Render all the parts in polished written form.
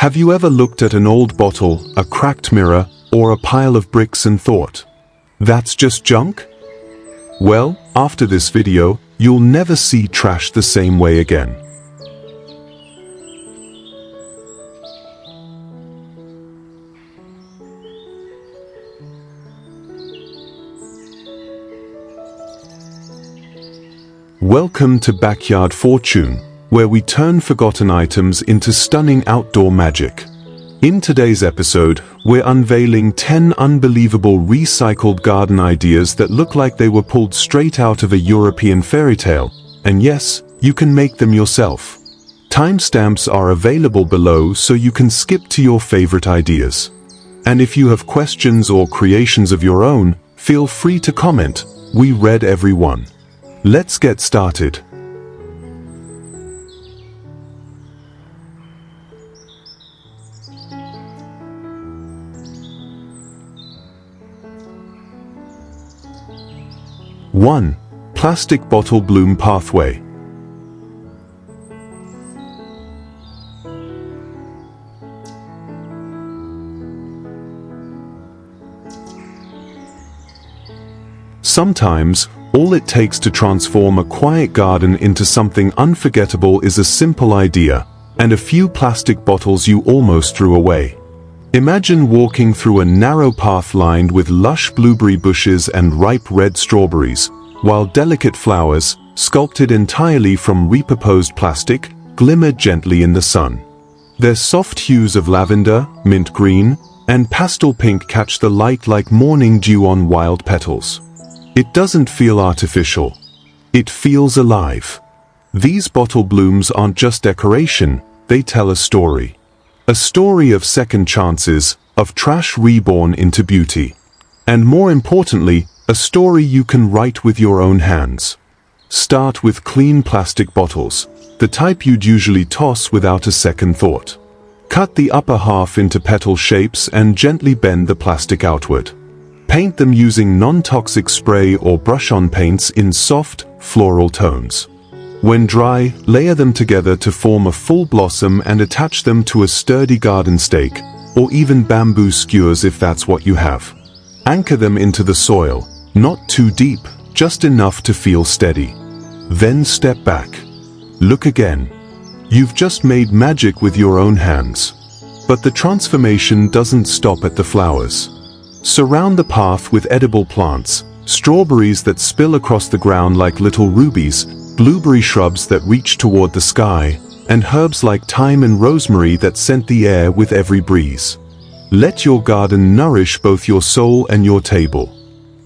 Have you ever looked at an old bottle, a cracked mirror, or a pile of bricks and thought, "That's just junk"? Well, after this video, you'll never see trash the same way again. Welcome to Backyard Fortune, where we turn forgotten items into stunning outdoor magic. In today's episode, we're unveiling 10 unbelievable recycled garden ideas that look like they were pulled straight out of a European fairy tale. And yes, you can make them yourself. Timestamps are available below so you can skip to your favorite ideas. And if you have questions or creations of your own, feel free to comment. We read every one. Let's get started. One, plastic bottle bloom pathway. Sometimes, all it takes to transform a quiet garden into something unforgettable is a simple idea, and a few plastic bottles you almost threw away. Imagine walking through a narrow path lined with lush blueberry bushes and ripe red strawberries, while delicate flowers, sculpted entirely from repurposed plastic, glimmer gently in the sun. Their soft hues of lavender, mint green, and pastel pink catch the light like morning dew on wild petals. It doesn't feel artificial. It feels alive. These bottle blooms aren't just decoration, they tell a story. A story of second chances, of trash reborn into beauty. And more importantly, a story you can write with your own hands. Start with clean plastic bottles, the type you'd usually toss without a second thought. Cut the upper half into petal shapes and gently bend the plastic outward. Paint them using non-toxic spray or brush-on paints in soft, floral tones. When dry, layer them together to form a full blossom and attach them to a sturdy garden stake, or even bamboo skewers if that's what you have. Anchor them into the soil, not too deep, just enough to feel steady. Then step back. Look again. You've just made magic with your own hands. But the transformation doesn't stop at the flowers. Surround the path with edible plants, strawberries that spill across the ground like little rubies, blueberry shrubs that reach toward the sky, and herbs like thyme and rosemary that scent the air with every breeze. Let your garden nourish both your soul and your table.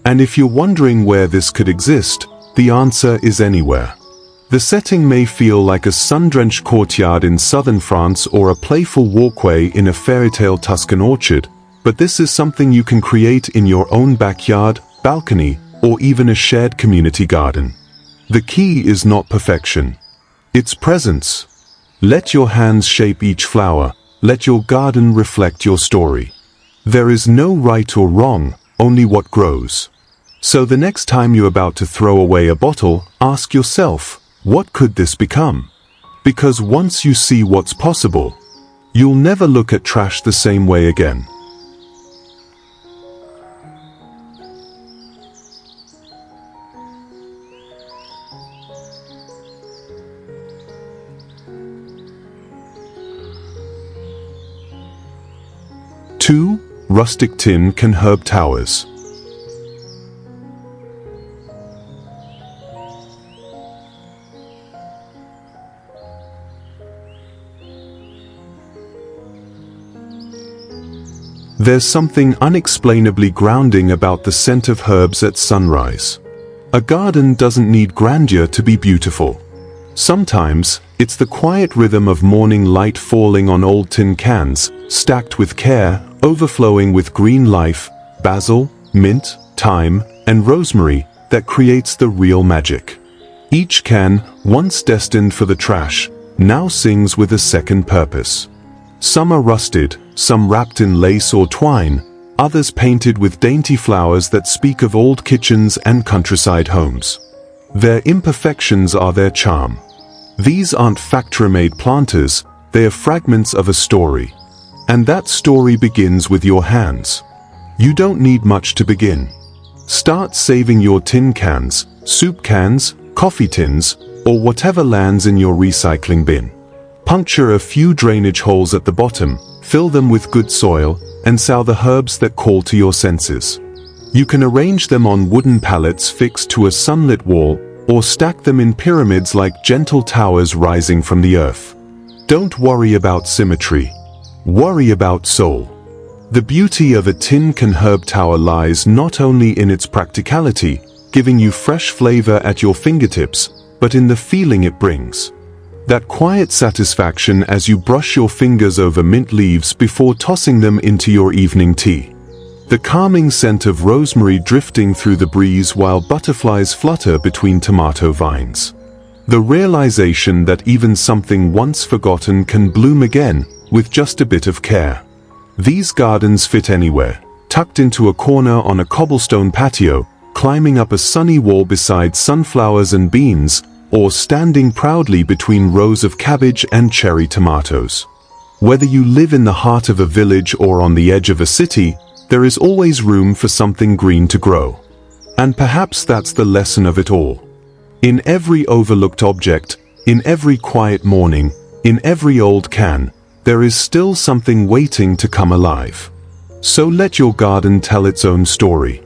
And if you're wondering where this could exist, the answer is anywhere. The setting may feel like a sun-drenched courtyard in southern France or a playful walkway in a fairy-tale Tuscan orchard, but this is something you can create in your own backyard, balcony, or even a shared community garden. The key is not perfection. It's presence. Let your hands shape each flower. Let your garden reflect your story. There is no right or wrong, only what grows. So the next time you're about to throw away a bottle, ask yourself, what could this become? Because once you see what's possible, you'll never look at trash the same way again. Two, rustic tin can herb towers. There's something unexplainably grounding about the scent of herbs at sunrise. A garden doesn't need grandeur to be beautiful. Sometimes, it's the quiet rhythm of morning light falling on old tin cans, stacked with care, overflowing with green life, basil, mint, thyme, and rosemary, that creates the real magic. Each can, once destined for the trash, now sings with a second purpose. Some are rusted, some wrapped in lace or twine, others painted with dainty flowers that speak of old kitchens and countryside homes. Their imperfections are their charm. These aren't factory-made planters, they are fragments of a story. And that story begins with your hands. You don't need much to begin. Start saving your tin cans, soup cans, coffee tins, or whatever lands in your recycling bin. Puncture a few drainage holes at the bottom, fill them with good soil, and sow the herbs that call to your senses. You can arrange them on wooden pallets fixed to a sunlit wall, or stack them in pyramids like gentle towers rising from the earth. Don't worry about symmetry. Worry about soul. The beauty of a tin can herb tower lies not only in its practicality, giving you fresh flavor at your fingertips, but in the feeling it brings. That quiet satisfaction as you brush your fingers over mint leaves before tossing them into your evening tea. The calming scent of rosemary drifting through the breeze while butterflies flutter between tomato vines. The realization that even something once forgotten can bloom again with just a bit of care. These gardens fit anywhere, tucked into a corner on a cobblestone patio, climbing up a sunny wall beside sunflowers and beans, or standing proudly between rows of cabbage and cherry tomatoes. Whether you live in the heart of a village or on the edge of a city, there is always room for something green to grow. And perhaps that's the lesson of it all. In every overlooked object, in every quiet morning, in every old can, there is still something waiting to come alive. So let your garden tell its own story.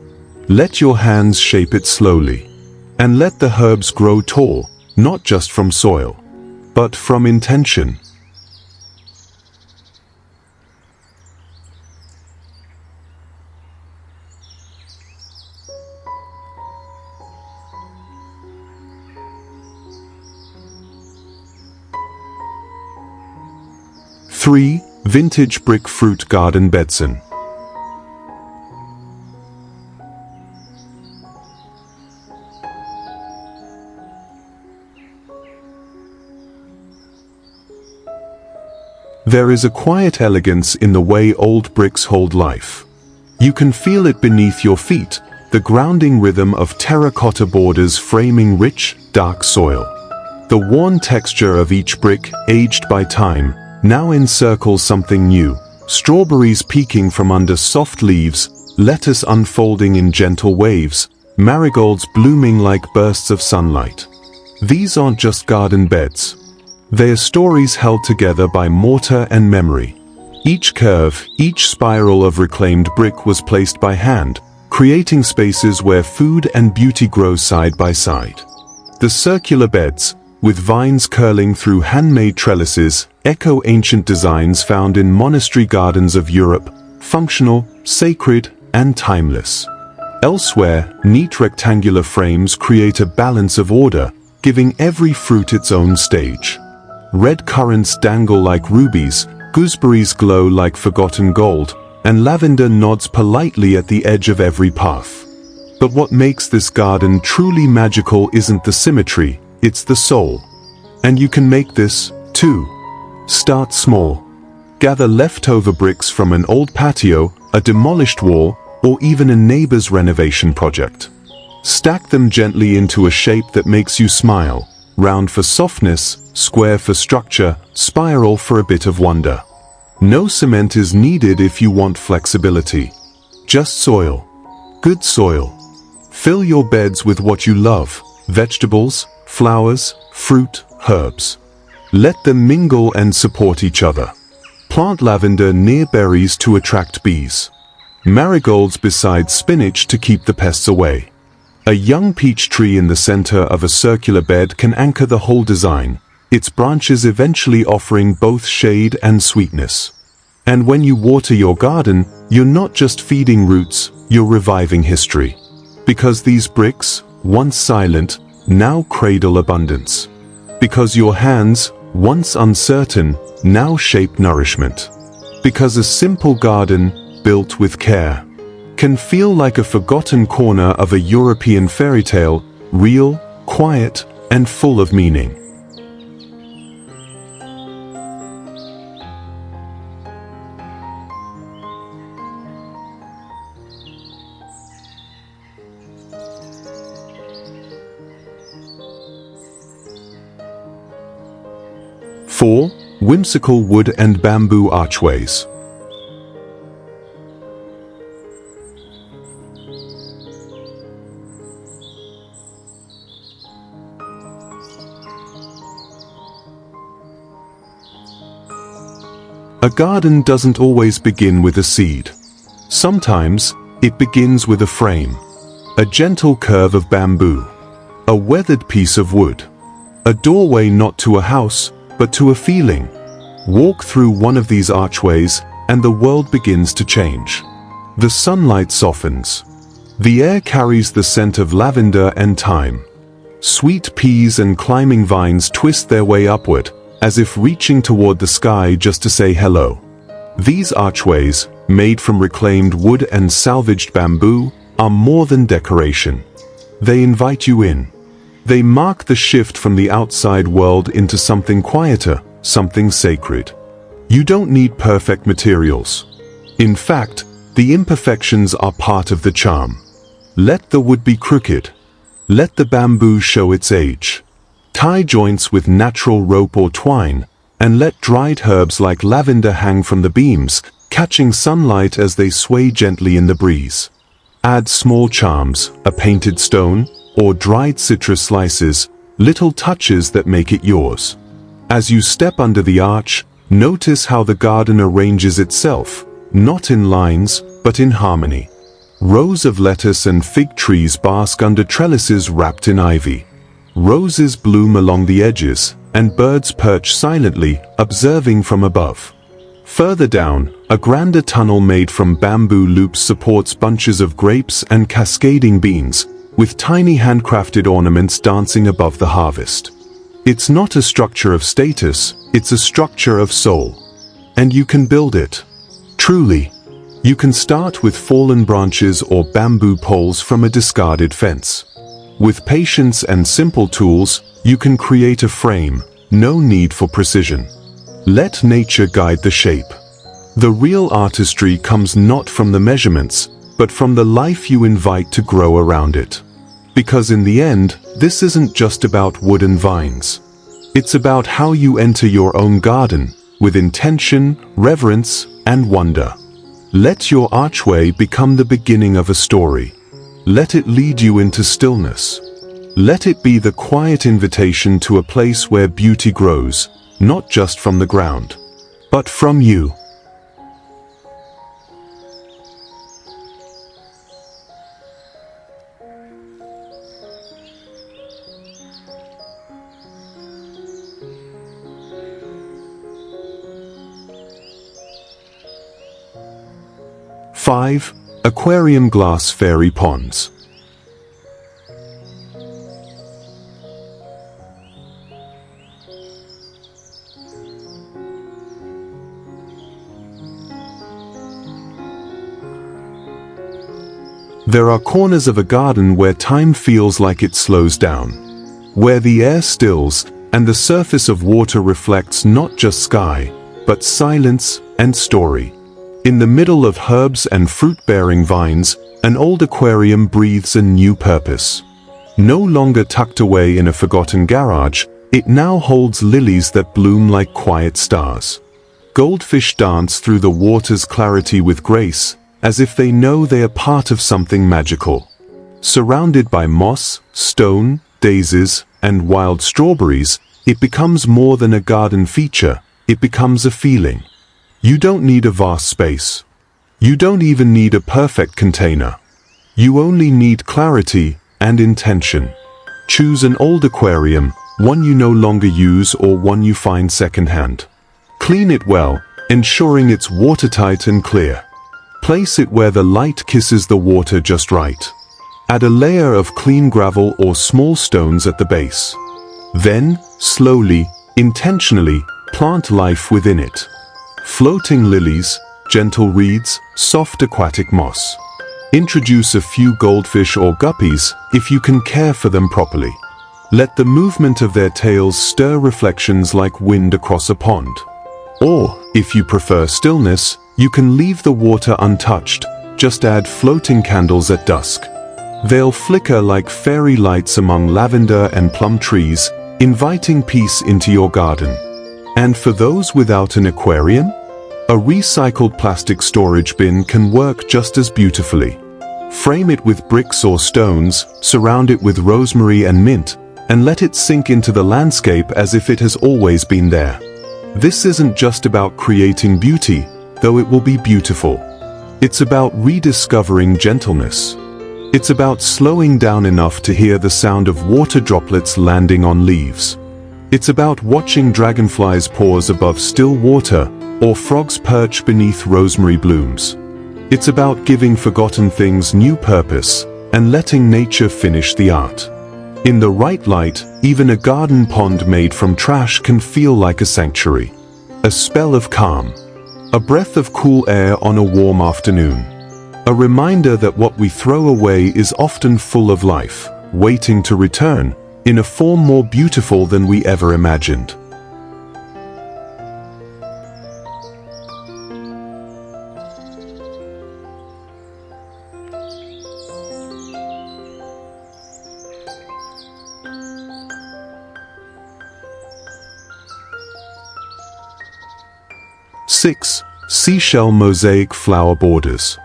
Let your hands shape it slowly. And let the herbs grow tall, not just from soil, but from intention. Three, vintage brick fruit garden bedson. There is a quiet elegance in the way old bricks hold life. You can feel it beneath your feet, the grounding rhythm of terracotta borders framing rich, dark soil. The worn texture of each brick, aged by time, now encircles something new, strawberries peeking from under soft leaves, lettuce unfolding in gentle waves, marigolds blooming like bursts of sunlight. These aren't just garden beds. They are stories held together by mortar and memory. Each curve, each spiral of reclaimed brick was placed by hand, creating spaces where food and beauty grow side by side. The circular beds, with vines curling through handmade trellises, echo ancient designs found in monastery gardens of Europe, functional, sacred, and timeless. Elsewhere, neat rectangular frames create a balance of order, giving every fruit its own stage. Red currants dangle like rubies, gooseberries glow like forgotten gold, and lavender nods politely at the edge of every path. But what makes this garden truly magical isn't the symmetry, it's the soul. And you can make this, too. Start small. Gather leftover bricks from an old patio, a demolished wall, or even a neighbor's renovation project. Stack them gently into a shape that makes you smile, round for softness, square for structure, spiral for a bit of wonder. No cement is needed if you want flexibility. Just soil. Good soil. Fill your beds with what you love, vegetables, flowers, fruit, herbs. Let them mingle and support each other. Plant lavender near berries to attract bees. Marigolds beside spinach to keep the pests away. A young peach tree in the center of a circular bed can anchor the whole design, its branches eventually offering both shade and sweetness. And when you water your garden, you're not just feeding roots, you're reviving history. Because these bricks, once silent, now cradle abundance. Because your hands, once uncertain, now shape nourishment. Because a simple garden, built with care, can feel like a forgotten corner of a European fairy tale, real, quiet, and full of meaning. Four, whimsical wood and bamboo archways. A garden doesn't always begin with a seed. Sometimes, it begins with a frame. A gentle curve of bamboo. A weathered piece of wood. A doorway not to a house, but to a feeling. Walk through one of these archways, and the world begins to change. The sunlight softens. The air carries the scent of lavender and thyme. Sweet peas and climbing vines twist their way upward, as if reaching toward the sky just to say hello. These archways, made from reclaimed wood and salvaged bamboo, are more than decoration. They invite you in. They mark the shift from the outside world into something quieter, something sacred. You don't need perfect materials. In fact, the imperfections are part of the charm. Let the wood be crooked. Let the bamboo show its age. Tie joints with natural rope or twine, and let dried herbs like lavender hang from the beams, catching sunlight as they sway gently in the breeze. Add small charms, a painted stone, or dried citrus slices, little touches that make it yours. As you step under the arch, notice how the garden arranges itself, not in lines, but in harmony. Rows of lettuce and fig trees bask under trellises wrapped in ivy. Roses bloom along the edges, and birds perch silently, observing from above. Further down, a grander tunnel made from bamboo loops supports bunches of grapes and cascading beans, with tiny handcrafted ornaments dancing above the harvest. It's not a structure of status, it's a structure of soul. And you can build it. Truly. You can start with fallen branches or bamboo poles from a discarded fence. With patience and simple tools, you can create a frame, no need for precision. Let nature guide the shape. The real artistry comes not from the measurements, but from the life you invite to grow around it. Because in the end, this isn't just about wood and vines. It's about how you enter your own garden, with intention, reverence, and wonder. Let your archway become the beginning of a story. Let it lead you into stillness. Let it be the quiet invitation to a place where beauty grows, not just from the ground, but from you. Five, aquarium glass fairy ponds. There are corners of a garden where time feels like it slows down, where the air stills and the surface of water reflects not just sky, but silence and story. In the middle of herbs and fruit-bearing vines, an old aquarium breathes a new purpose. No longer tucked away in a forgotten garage, it now holds lilies that bloom like quiet stars. Goldfish dance through the water's clarity with grace, as if they know they are part of something magical. Surrounded by moss, stone, daisies, and wild strawberries, it becomes more than a garden feature, it becomes a feeling. You don't need a vast space. You don't even need a perfect container. You only need clarity and intention. Choose an old aquarium, one you no longer use or one you find secondhand. Clean it well, ensuring it's watertight and clear. Place it where the light kisses the water just right. Add a layer of clean gravel or small stones at the base. Then, slowly, intentionally, plant life within it. Floating lilies, gentle reeds, soft aquatic moss. Introduce a few goldfish or guppies if you can care for them properly. Let the movement of their tails stir reflections like wind across a pond. Or, if you prefer stillness, you can leave the water untouched, just add floating candles at dusk. They'll flicker like fairy lights among lavender and plum trees, inviting peace into your garden. And for those without an aquarium, a recycled plastic storage bin can work just as beautifully. Frame it with bricks or stones, surround it with rosemary and mint, and let it sink into the landscape as if it has always been there. This isn't just about creating beauty, though it will be beautiful. It's about rediscovering gentleness. It's about slowing down enough to hear the sound of water droplets landing on leaves. It's about watching dragonflies pause above still water, or frogs perch beneath rosemary blooms. It's about giving forgotten things new purpose, and letting nature finish the art. In the right light, even a garden pond made from trash can feel like a sanctuary. A spell of calm. A breath of cool air on a warm afternoon. A reminder that what we throw away is often full of life, waiting to return, in a form more beautiful than we ever imagined. Six, seashell mosaic flower borders.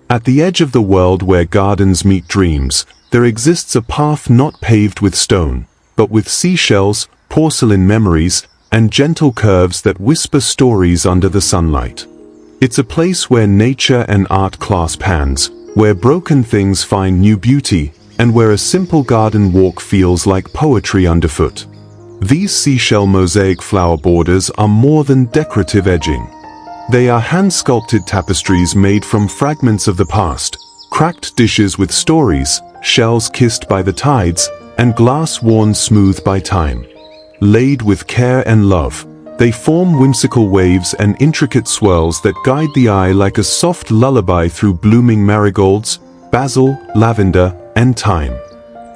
At the edge of the world where gardens meet dreams, there exists a path not paved with stone, but with seashells, porcelain memories, and gentle curves that whisper stories under the sunlight. It's a place where nature and art clasp hands, where broken things find new beauty, and where a simple garden walk feels like poetry underfoot. These seashell mosaic flower borders are more than decorative edging. They are hand-sculpted tapestries made from fragments of the past, cracked dishes with stories, shells kissed by the tides, and glass worn smooth by time. Laid with care and love, they form whimsical waves and intricate swirls that guide the eye like a soft lullaby through blooming marigolds, basil, lavender, and thyme.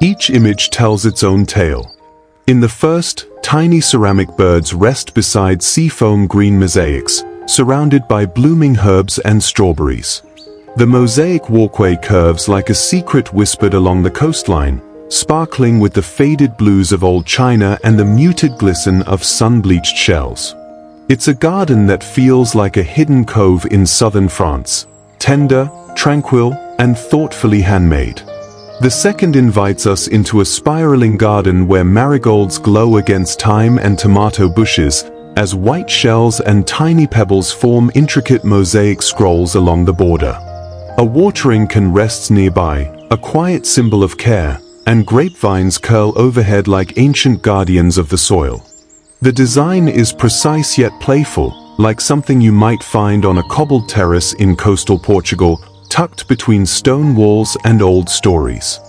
Each image tells its own tale. In the first, tiny ceramic birds rest beside seafoam green mosaics, surrounded by blooming herbs and strawberries. The mosaic walkway curves like a secret whispered along the coastline, sparkling with the faded blues of old china and the muted glisten of sun-bleached shells. It's a garden that feels like a hidden cove in southern France, tender, tranquil, and thoughtfully handmade. The second invites us into a spiraling garden where marigolds glow against thyme and tomato bushes, as white shells and tiny pebbles form intricate mosaic scrolls along the border. A watering can rests nearby, a quiet symbol of care, and grapevines curl overhead like ancient guardians of the soil. The design is precise yet playful, like something you might find on a cobbled terrace in coastal Portugal, tucked between stone walls and old stories.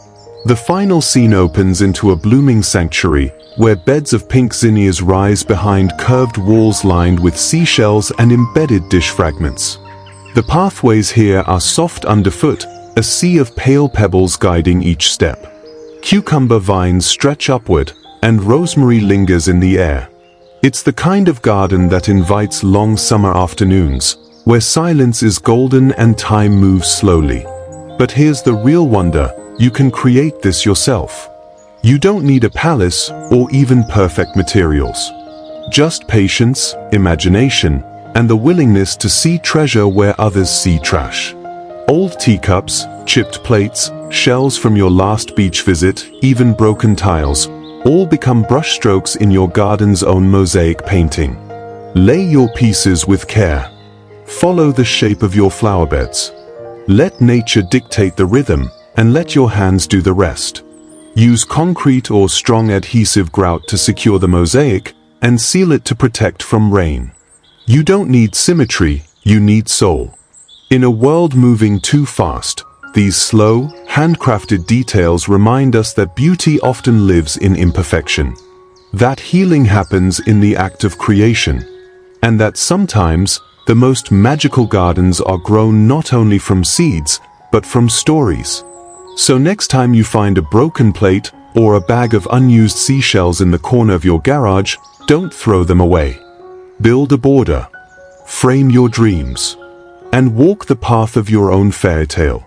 The final scene opens into a blooming sanctuary, where beds of pink zinnias rise behind curved walls lined with seashells and embedded dish fragments. The pathways here are soft underfoot, a sea of pale pebbles guiding each step. Cucumber vines stretch upward, and rosemary lingers in the air. It's the kind of garden that invites long summer afternoons, where silence is golden and time moves slowly. But here's the real wonder, you can create this yourself. You don't need a palace or even perfect materials. Just patience, imagination, and the willingness to see treasure where others see trash. Old teacups, chipped plates, shells from your last beach visit, even broken tiles, all become brushstrokes in your garden's own mosaic painting. Lay your pieces with care. Follow the shape of your flower beds. Let nature dictate the rhythm, and let your hands do the rest. Use concrete or strong adhesive grout to secure the mosaic, and seal it to protect from rain. You don't need symmetry, you need soul. In a world moving too fast, these slow, handcrafted details remind us that beauty often lives in imperfection. That healing happens in the act of creation. And that sometimes, the most magical gardens are grown not only from seeds, but from stories. So next time you find a broken plate, or a bag of unused seashells in the corner of your garage, don't throw them away. Build a border. Frame your dreams. And walk the path of your own fairy tale.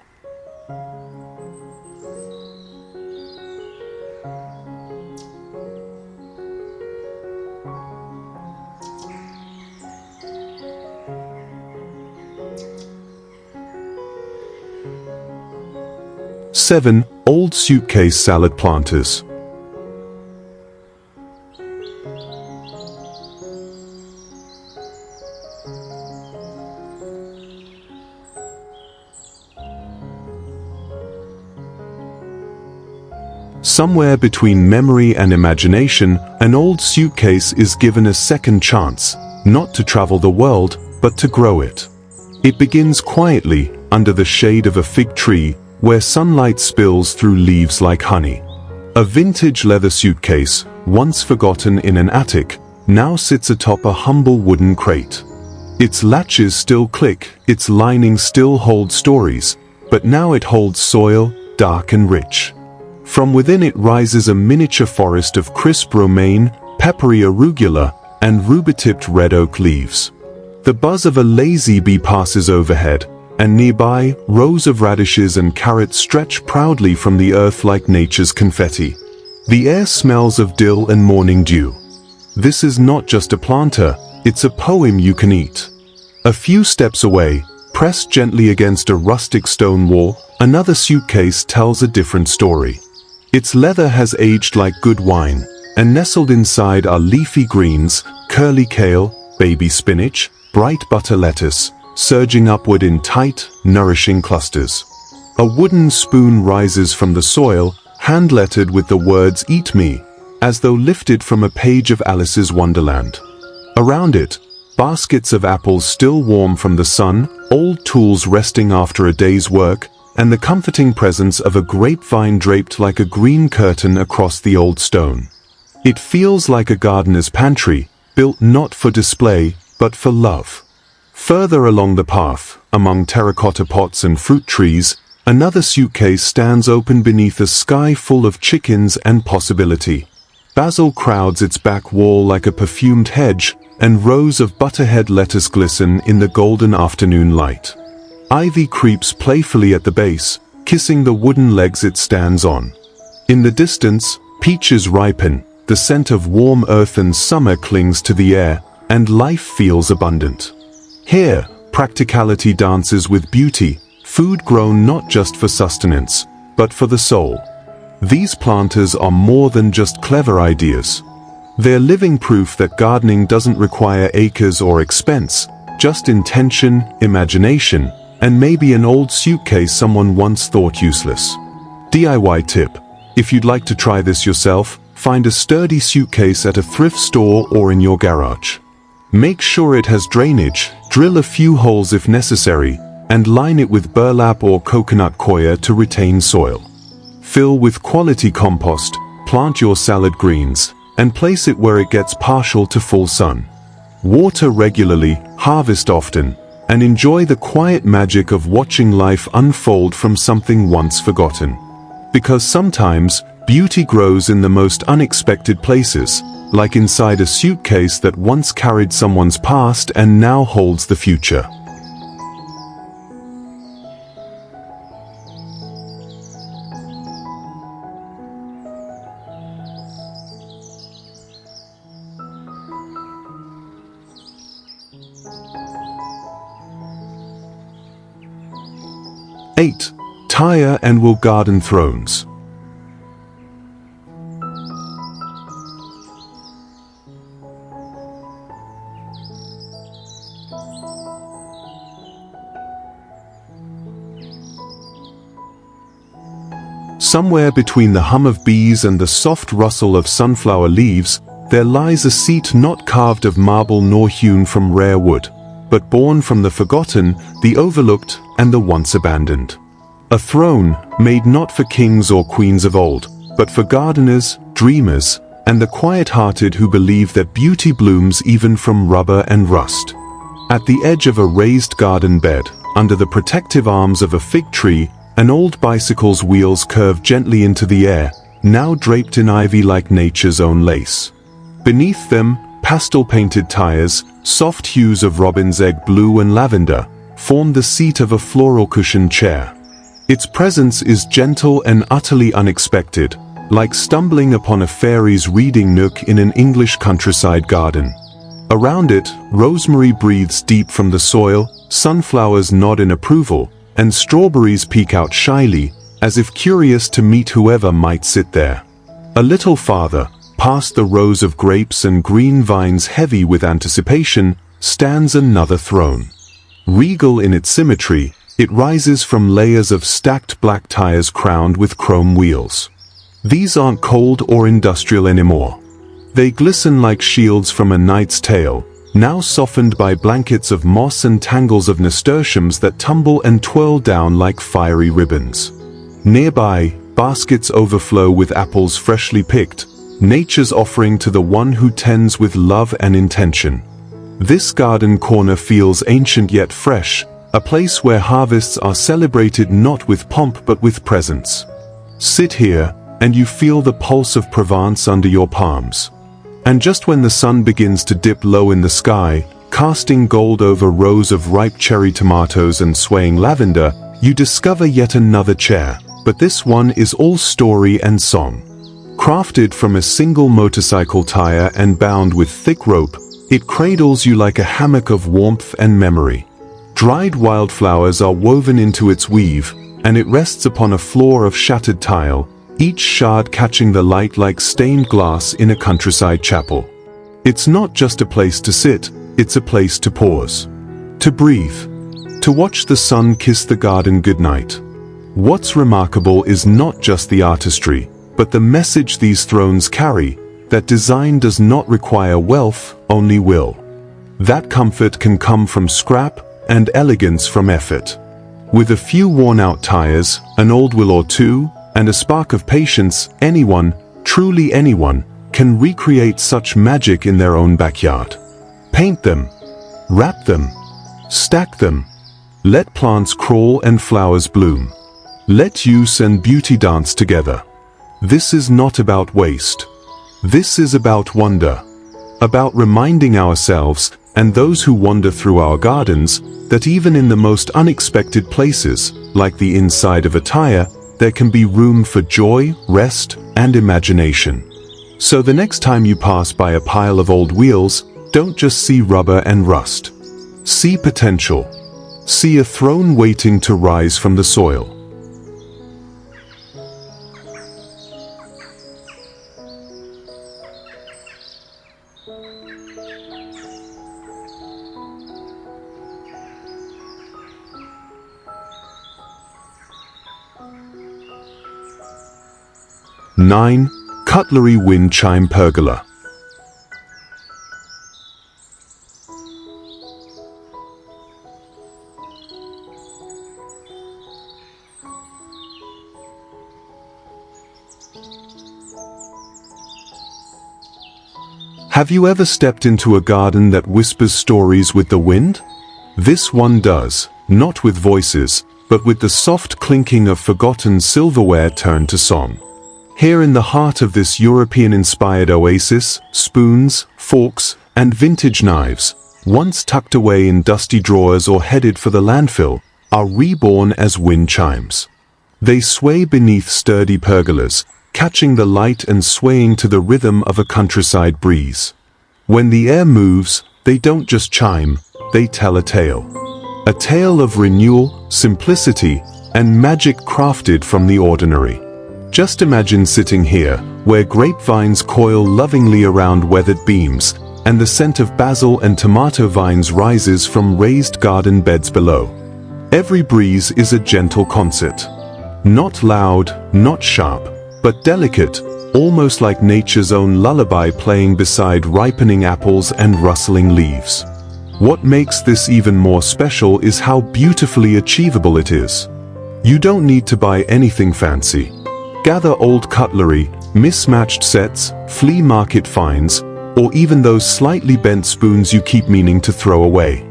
7. Old suitcase salad planters. Somewhere between memory and imagination, an old suitcase is given a second chance, not to travel the world, but to grow it. It begins quietly, under the shade of a fig tree, where sunlight spills through leaves like honey. A vintage leather suitcase, once forgotten in an attic, now sits atop a humble wooden crate. Its latches still click, its lining still holds stories, but now it holds soil, dark and rich. From within it rises a miniature forest of crisp romaine, peppery arugula, and ruby-tipped red oak leaves. The buzz of a lazy bee passes overhead, and nearby, rows of radishes and carrots stretch proudly from the earth like nature's confetti. The air smells of dill and morning dew. This is not just a planter, it's a poem you can eat. A few steps away, pressed gently against a rustic stone wall, another suitcase tells a different story. Its leather has aged like good wine, and nestled inside are leafy greens, curly kale, baby spinach, bright butter lettuce, surging upward in tight, nourishing clusters. A wooden spoon rises from the soil, hand-lettered with the words "Eat me," as though lifted from a page of Alice's Wonderland. Around it, baskets of apples still warm from the sun, old tools resting after a day's work, and the comforting presence of a grapevine draped like a green curtain across the old stone. It feels like a gardener's pantry, built not for display, but for love. Further along the path, among terracotta pots and fruit trees, another suitcase stands open beneath a sky full of chickens and possibility. Basil crowds its back wall like a perfumed hedge, and rows of butterhead lettuce glisten in the golden afternoon light. Ivy creeps playfully at the base, kissing the wooden legs it stands on. In the distance, peaches ripen, the scent of warm earth and summer clings to the air, and life feels abundant. Here, practicality dances with beauty, food grown not just for sustenance, but for the soul. These planters are more than just clever ideas. They're living proof that gardening doesn't require acres or expense, just intention, imagination, and maybe an old suitcase someone once thought useless. DIY tip: if you'd like to try this yourself, find a sturdy suitcase at a thrift store or in your garage. Make sure it has drainage, drill a few holes if necessary, and line it with burlap or coconut coir to retain soil. Fill with quality compost, plant your salad greens, and place it where it gets partial to full sun. Water regularly, harvest often, and enjoy the quiet magic of watching life unfold from something once forgotten. Because sometimes, beauty grows in the most unexpected places, like inside a suitcase that once carried someone's past and now holds the future. Eight. Tire and wool garden thrones. Somewhere between the hum of bees and the soft rustle of sunflower leaves, there lies a seat not carved of marble nor hewn from rare wood, but born from the forgotten, the overlooked, and the once abandoned. A throne made not for kings or queens of old, but for gardeners, dreamers, and the quiet-hearted who believe that beauty blooms even from rubber and rust. At the edge of a raised garden bed, under the protective arms of a fig tree, an old bicycle's wheels curve gently into the air, now draped in ivy like nature's own lace. Beneath them, pastel-painted tires, soft hues of robin's egg blue and lavender, form the seat of a floral cushioned chair. Its presence is gentle and utterly unexpected, like stumbling upon a fairy's reading nook in an English countryside garden. Around it, rosemary breathes deep from the soil, sunflowers nod in approval, and strawberries peek out shyly, as if curious to meet whoever might sit there. A little farther, past the rows of grapes and green vines heavy with anticipation, stands another throne. Regal in its symmetry, it rises from layers of stacked black tires crowned with chrome wheels. These aren't cold or industrial anymore. They glisten like shields from a knight's tale, now softened by blankets of moss and tangles of nasturtiums that tumble and twirl down like fiery ribbons. Nearby, baskets overflow with apples freshly picked, nature's offering to the one who tends with love and intention. This garden corner feels ancient yet fresh, a place where harvests are celebrated not with pomp but with presence. Sit here, and you feel the pulse of Provence under your palms. And just when the sun begins to dip low in the sky, casting gold over rows of ripe cherry tomatoes and swaying lavender, you discover yet another chair, but this one is all story and song. Crafted from a single motorcycle tire and bound with thick rope, it cradles you like a hammock of warmth and memory. Dried wildflowers are woven into its weave, and it rests upon a floor of shattered tile, each shard catching the light like stained glass in a countryside chapel. It's not just a place to sit, it's a place to pause, to breathe, to watch the sun kiss the garden goodnight. What's remarkable is not just the artistry, but the message these thrones carry, that design does not require wealth, only will. That comfort can come from scrap, and elegance from effort. With a few worn-out tires, an old wheel or two, and a spark of patience, anyone, truly anyone, can recreate such magic in their own backyard. Paint them, wrap them, stack them. Let plants crawl and flowers bloom. Let use and beauty dance together. This is not about waste. This is about wonder. About reminding ourselves, and those who wander through our gardens, that even in the most unexpected places, like the inside of a tire, there can be room for joy, rest, and imagination. So the next time you pass by a pile of old wheels, don't just see rubber and rust. See potential. See a throne waiting to rise from the soil. (9) Cutlery windchime pergola. Have you ever stepped into a garden that whispers stories with the wind? This one does, not with voices, but with the soft clinking of forgotten silverware turned to song. Here in the heart of this European-inspired oasis, spoons, forks, and vintage knives, once tucked away in dusty drawers or headed for the landfill, are reborn as wind chimes. They sway beneath sturdy pergolas, catching the light and swaying to the rhythm of a countryside breeze. When the air moves, they don't just chime, they tell a tale. A tale of renewal, simplicity, and magic crafted from the ordinary. Just imagine sitting here, where grapevines coil lovingly around weathered beams, and the scent of basil and tomato vines rises from raised garden beds below. Every breeze is a gentle concert. Not loud, not sharp, but delicate, almost like nature's own lullaby playing beside ripening apples and rustling leaves. What makes this even more special is how beautifully achievable it is. You don't need to buy anything fancy. Gather old cutlery, mismatched sets, flea market finds, or even those slightly bent spoons you keep meaning to throw away.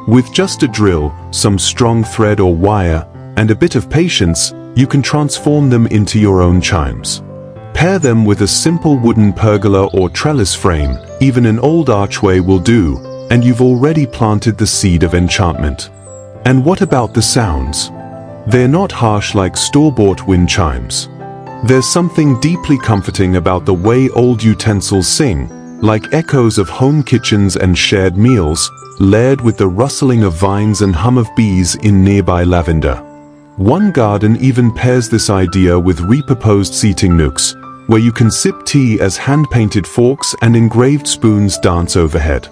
With just a drill, some strong thread or wire, and a bit of patience, you can transform them into your own chimes. Pair them with a simple wooden pergola or trellis frame, even an old archway will do, and you've already planted the seed of enchantment. And what about the sounds? They're not harsh like store-bought wind chimes. There's something deeply comforting about the way old utensils sing, like echoes of home kitchens and shared meals, layered with the rustling of vines and hum of bees in nearby lavender. One garden even pairs this idea with repurposed seating nooks, where you can sip tea as hand-painted forks and engraved spoons dance overhead.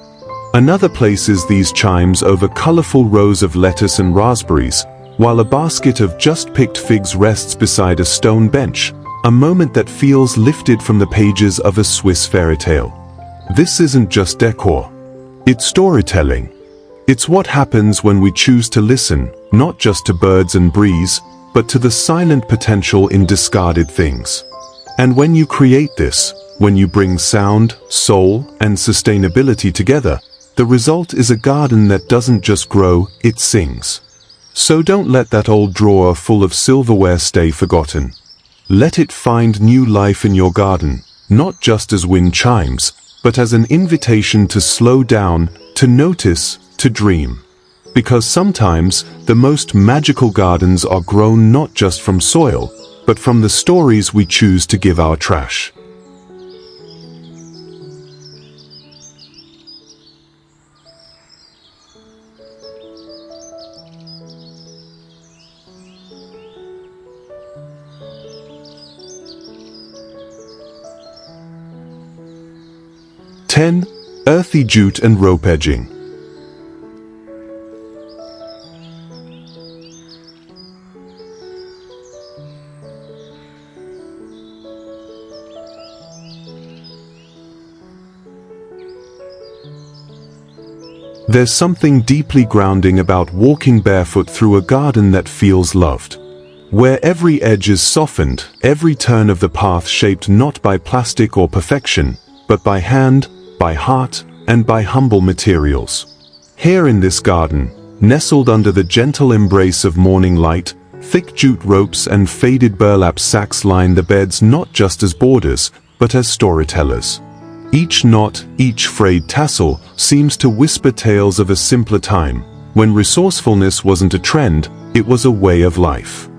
Another places these chimes over colorful rows of lettuce and raspberries, while a basket of just-picked figs rests beside a stone bench, a moment that feels lifted from the pages of a Swiss fairy tale. This isn't just decor. It's storytelling. It's what happens when we choose to listen, not just to birds and breeze, but to the silent potential in discarded things. And when you create this, when you bring sound, soul, and sustainability together, the result is a garden that doesn't just grow, it sings. So don't let that old drawer full of silverware stay forgotten. Let it find new life in your garden, not just as wind chimes, but as an invitation to slow down, to notice, to dream. Because sometimes, the most magical gardens are grown not just from soil, but from the stories we choose to give our trash. Earthy jute and rope edging. There's something deeply grounding about walking barefoot through a garden that feels loved. Where every edge is softened, every turn of the path shaped not by plastic or perfection, but by hand, by heart, and by humble materials. Here in this garden, nestled under the gentle embrace of morning light, thick jute ropes and faded burlap sacks line the beds not just as borders, but as storytellers. Each knot, each frayed tassel, seems to whisper tales of a simpler time, when resourcefulness wasn't a trend, it was a way of life.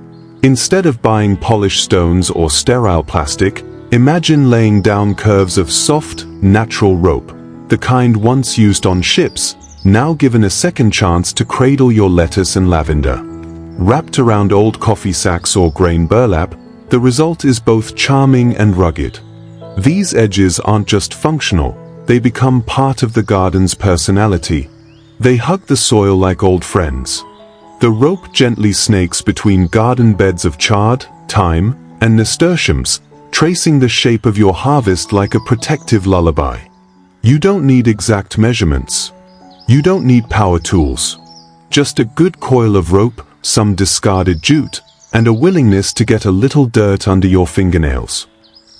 Instead of buying polished stones or sterile plastic, imagine laying down curves of soft, natural rope, the kind once used on ships, now given a second chance to cradle your lettuce and lavender. Wrapped around old coffee sacks or grain burlap, the result is both charming and rugged. These edges aren't just functional, they become part of the garden's personality. They hug the soil like old friends. The rope gently snakes between garden beds of chard, thyme, and nasturtiums, tracing the shape of your harvest like a protective lullaby. You don't need exact measurements. You don't need power tools. Just a good coil of rope, some discarded jute, and a willingness to get a little dirt under your fingernails.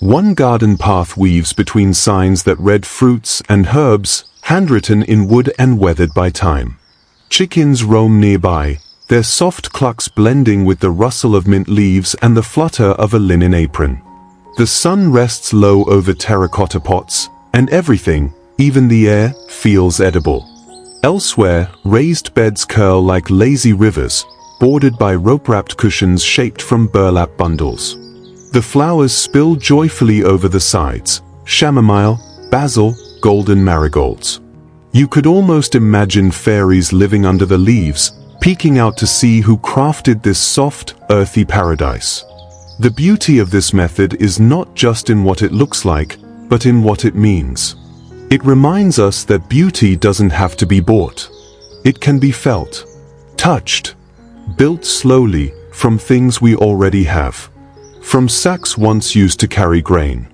One garden path weaves between signs that read fruits and herbs, handwritten in wood and weathered by time. Chickens roam nearby, their soft clucks blending with the rustle of mint leaves and the flutter of a linen apron. The sun rests low over terracotta pots, and everything, even the air, feels edible. Elsewhere, raised beds curl like lazy rivers, bordered by rope-wrapped cushions shaped from burlap bundles. The flowers spill joyfully over the sides, chamomile, basil, golden marigolds. You could almost imagine fairies living under the leaves, peeking out to see who crafted this soft, earthy paradise. The beauty of this method is not just in what it looks like, but in what it means. It reminds us that beauty doesn't have to be bought. It can be felt, touched, built slowly from things we already have. From sacks once used to carry grain.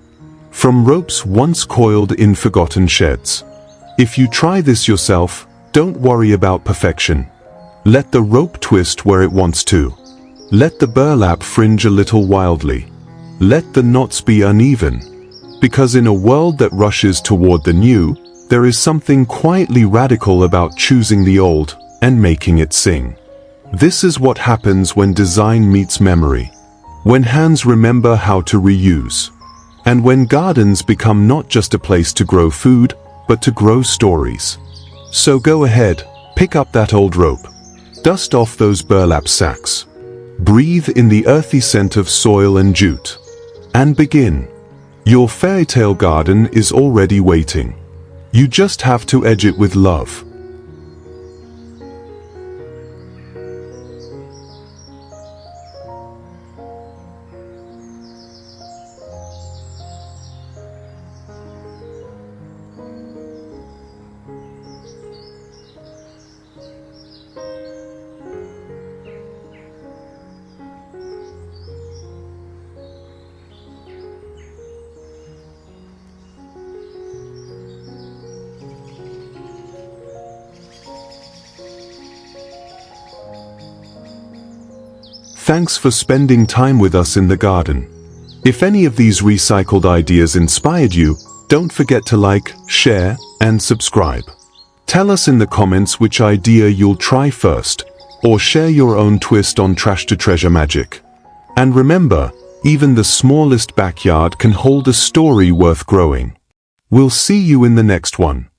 From ropes once coiled in forgotten sheds. If you try this yourself, don't worry about perfection. Let the rope twist where it wants to. Let the burlap fringe a little wildly. Let the knots be uneven. Because in a world that rushes toward the new, there is something quietly radical about choosing the old and making it sing. This is what happens when design meets memory. When hands remember how to reuse. And when gardens become not just a place to grow food, but to grow stories. So go ahead, pick up that old rope. Dust off those burlap sacks. Breathe in the earthy scent of soil and jute. And begin. Your fairy tale garden is already waiting. You just have to edge it with love. Thanks for spending time with us in the garden. If any of these recycled ideas inspired you, don't forget to like, share, and subscribe. Tell us in the comments which idea you'll try first, or share your own twist on trash to treasure magic. And remember, even the smallest backyard can hold a story worth growing. We'll see you in the next one.